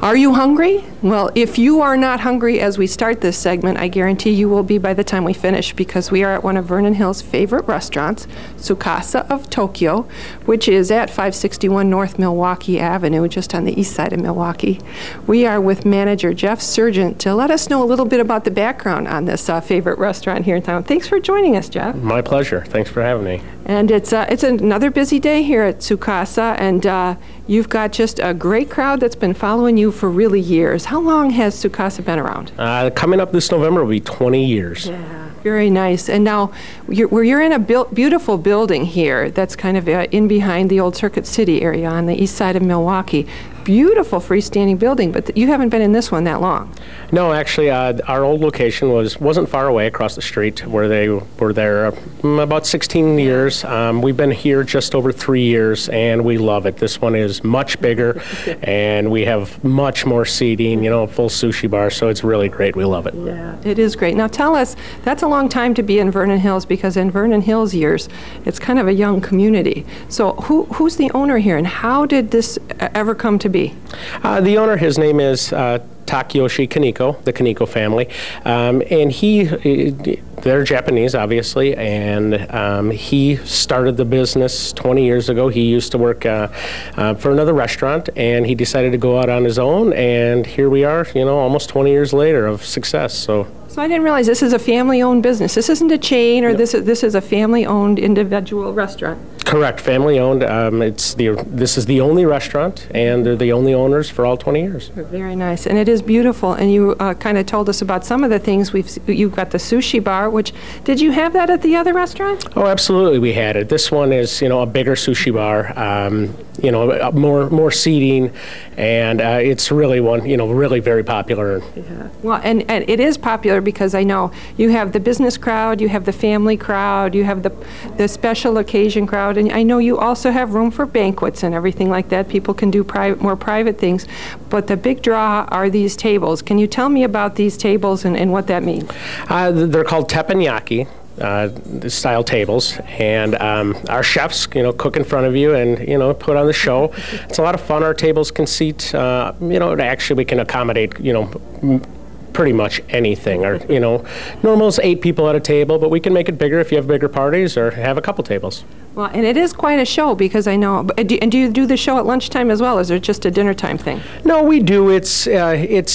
Are you hungry? Well, if you are not hungry as we start this segment, I guarantee you will be by the time we finish, because we are at one of Vernon Hill's favorite restaurants, Tsukasa of Tokyo, which is at 561 North Milwaukee Avenue, just on the east side of Milwaukee. We are with manager Jeff Sargent to let us know a little bit about the background on this favorite restaurant here in town. Thanks for joining us, Jeff. My pleasure. Thanks for having me. And it's another busy day here at Tsukasa, and you've got just a great crowd that's been following you for really years. How long has Tsukasa been around? Coming up this November will be 20 years. Yeah, very nice. And now you're in a beautiful building here that's kind of in behind the old Circuit City area on the east side of Milwaukee. Beautiful freestanding building, but you haven't been in this one that long. No, actually, our old location wasn't far away across the street where they were there about 16 years. We've been here just over 3 years, and we love it. This one is much bigger, and we have much more seating, you know, full sushi bar, so it's really great. We love it. Yeah, it is great. Now tell us, that's a long time to be in Vernon Hills, because in Vernon Hills years, it's kind of a young community. So who's the owner here, and how did this ever come to be? The owner, his name is Takeyoshi Kaneko, the Kaneko family, and they're Japanese, obviously, and he started the business 20 years ago. He used to work for another restaurant, and he decided to go out on his own, and here we are, you know, almost 20 years later of success. So I didn't realize this is a family-owned business. This isn't a chain, or this is a family-owned individual restaurant. Correct, family-owned. This is the only restaurant, and they're the only owners for all 20 years. Very nice, and it is beautiful. And you kind of told us about some of the things you've got the sushi bar. Which did you have that at the other restaurant? Oh, absolutely, we had it. This one is, you know, a bigger sushi bar. You know, more seating, and it's really really very popular. Yeah. Well, and it is popular because I know you have the business crowd, you have the family crowd, you have the special occasion crowd, and I know you also have room for banquets and everything like that. People can do more private things, but the big draw are these tables. Can you tell me about these tables and what that means? They're called Teppan style tables, and our chefs, you know, cook in front of you and, you know, put on the show. It's a lot of fun. Our tables can seat, you know, actually we can accommodate, you know, pretty much anything. Or, you know, normal is 8 people at a table, but we can make it bigger if you have bigger parties or have a couple tables. Well, and it is quite a show, because I know. And do you do the show at lunchtime as well, or is it just a dinner time thing? No, we do. It's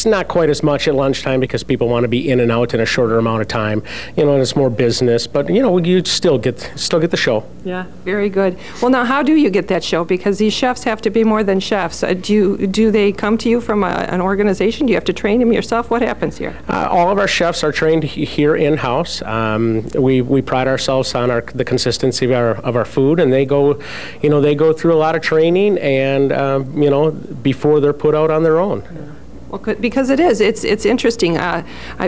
not quite as much at lunchtime because people want to be in and out in a shorter amount of time. You know, and it's more business. But you know, you still get the show. Yeah, very good. Well, now how do you get that show? Because these chefs have to be more than chefs. Do they come to you from an organization? Do you have to train them yourself? What happens here? All of our chefs are trained here in house. We pride ourselves on the consistency of our food, and they go through a lot of training, and you know, before they're put out on their own. Yeah. Well, because it's interesting.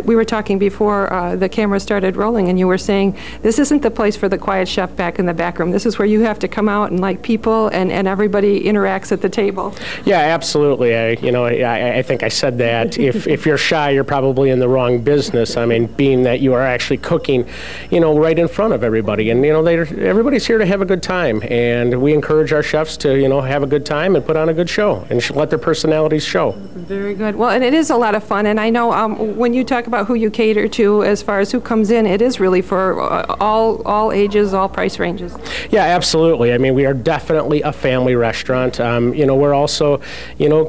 We were talking before the camera started rolling, and you were saying this isn't the place for the quiet chef back in the back room. This is where you have to come out and like people, and everybody interacts at the table. Yeah, absolutely. I think I said that. If you're shy, you're probably in the wrong business. I mean, being that you are actually cooking, you know, right in front of everybody, and you know, everybody's here to have a good time, and we encourage our chefs to, you know, have a good time and put on a good show and let their personalities show. Very good. Well, and it is a lot of fun, and I know when you talk about who you cater to as far as who comes in, it is really for all ages, all price ranges. Yeah, absolutely. I mean, we are definitely a family restaurant. You know, we're also, you know,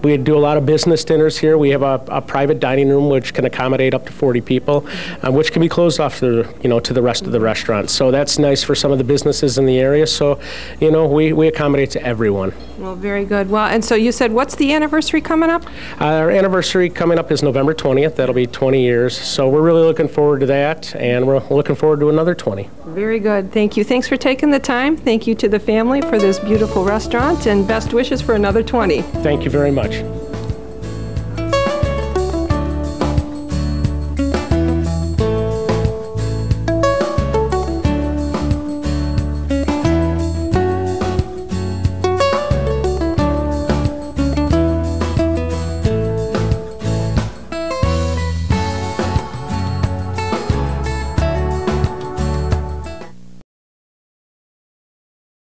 we do a lot of business dinners here. We have a private dining room which can accommodate up to 40 people, which can be closed off to the rest of the restaurant. So that's nice for some of the businesses in the area. So, you know, we accommodate to everyone. Well, very good. Well, and so you said, what's the anniversary coming up? Our anniversary coming up is November 20th. That'll be 20 years. So we're really looking forward to that, and we're looking forward to another 20. Very good. Thank you. Thanks for taking the time. Thank you to the family for this beautiful restaurant, and best wishes for another 20. Thank you very much.